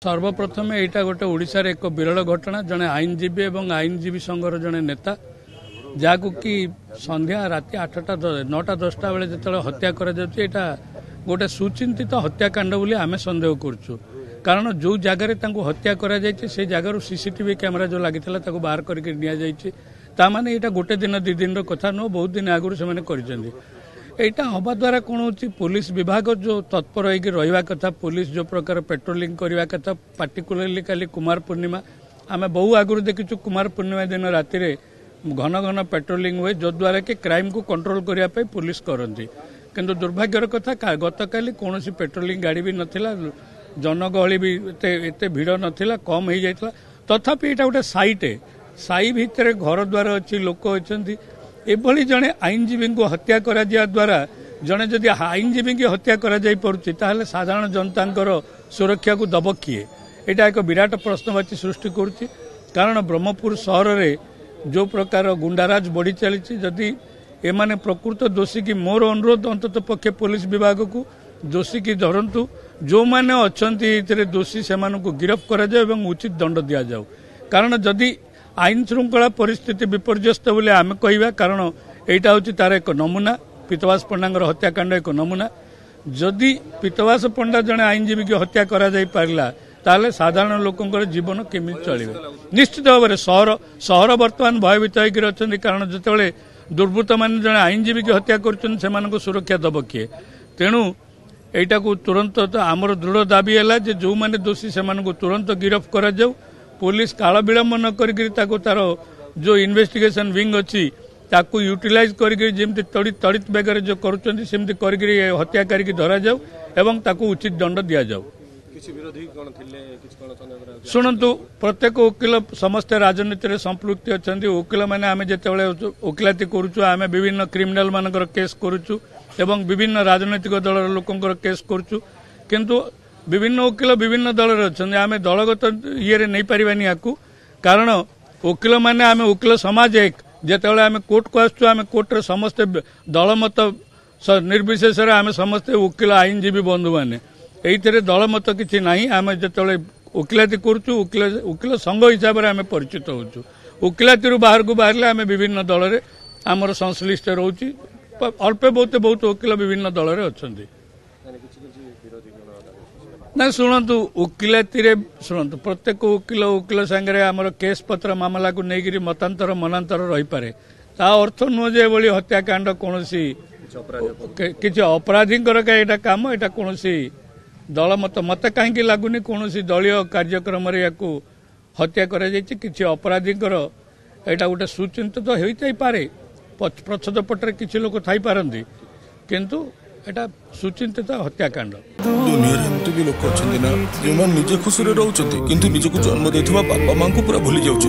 सर्वप्रथम यहाँ गोटे ओडिशार एक विरल घटना जड़े आईनजीवी और आईनजीवी संघर जड़े नेता जहाँ कि संध्या राति 8टा 9टा 10टा बेले जो हत्या करा गोटे सुचिंतित हत्याकांड बोली आम सन्देह करुँ कारण जो जगार हत्या करा से जगार सीसीटीवी कैमेरा जो लगी बाहर करके निने यहाँ गोटे दिन 2 दिन कथा नुह बहुत दिन आगुरी से कर यहाँ हवा द्वारा कौन हो पुलिस विभाग जो तत्पर हो कथा पुलिस जो प्रकार पेट्रोलिंग करने कथा पार्टिकुलरली काली कुमार पूर्णिमा आम बहु आगुरी देखीचु कुमार पूर्णिमा दिन राति घन घन पेट्रोलिंग हुए जो द्वारा कि क्राइम को कंट्रोल करने पुलिस करती किंतु दुर्भाग्यर कथा गतकाली कौन पेट्रोलिंग गाड़ी भी नाला जनगहली भी एते भीड़ नाला कम हो जाता तथापि यहाँ गोटे साई भितर घर द्वार अच्छी लोक अच्छा एभली जड़े आईनजीवी को हत्या करा द्वारा जड़े जदि आईनजीवी की हत्या करा जाई पड़ुछि ताहले साधारण जनतांकर सुरक्षा को दब किए यहाँ एक विराट प्रश्नवाची सृष्टि करुछि कारण ब्रह्मपुर सहर में जो प्रकार गुंडाराज बढ़ी चली जदि एमाने प्रकृत दोषी की मोर अनुरोध अंतत पक्षे पुलिस विभाग को दोषी की धरतु जो मैंने अच्छा दोषी से गिरफ्त करा उचित दंड दि जाऊ कारण जदि आईन श्रृंखला परिस्थिति विपर्यस्त बोले आम कहवा कारण यहाँ हूँ तार एक नमूना पीतवास पंडा हत्याकांड एक नमूना जदि पीतवास पंडा जड़े आईनजीवी की हत्या करा जाई पारला ताले साधारण लोकंकर जीवन केमी चलिए निश्चित भाव में सहर बर्तमान भयभीत होकर कारण जिते दुर्बृत्त मान जड़े आईनजीवी की हत्या कर सुरक्षा दब किए तेणु यहाँ को तुरंत आमर दृढ़ दाबी है जो मैंने दोषी से तुरंत गिरफ्त करा जाऊ पुलिस काल विलंब न कर तार जो इन्वेस्टिगेशन विंग अच्छी ताकू यूटिलाइज करमती तड़ित बेगर जो करमती कर हत्याकारी की धरा जाऊ एवं ताकू उचित दंड दि जाऊ शुणु प्रत्येक वकिल समस्ते राजनीति संपृक्ति अच्छा वकिल मैंने आम जो वकिलाती करुचु आम विभिन्न क्रिमिनाल मानकर केस करुचु एवं विभिन्न राजनैतिक दल लोकंकर केस करुचु किंतु विभिन्न वकिल विभिन्न दल अच्छा आम दलगत ये नहीं पारानी या कारण वकिल मैंने आम वकिल समाज एक जिते आम कोर्ट को आसु आम कोर्टे समस्ते दलमत निर्विशेष आम समस्ते वकिल आईनजीवी बंधु मैंने ये दलमत किसी ना आम जो वकिलाती करुचु वकिल संघ हिसाब से आम परिचित होचु वकिलाती बाहर को बाहर आम विभिन्न दल में आमर संश्लिष्ट रोचे अल्प बहुत वकिल विभिन्न दल में अच्छा ना शुणु वकिलाती शुणु प्रत्येक वकिल सांगे आमर केस पत्र मामला को लेकिन मतांतर मनांतर रही पारे ता अर्थ नुह जे भली हत्याकांड कौन किसी अपराधी यहाँ कम यहाँ कौन दल मत मत कहीं लगुनि कौन दलीय कार्यक्रम हत्या किसी अपराधी यहाँ गोटे सुचिंतित हो पारे प्रच्छद पटे किसी लोक थी पारती किंतु एटा सुचिंतित हत्याकांड दुनिया एमती भी लोक अच्छा ना जो निजे खुशी रोचे किंतु निजक जन्म देथिबा बापा मां को पूरा भूली जाउछ।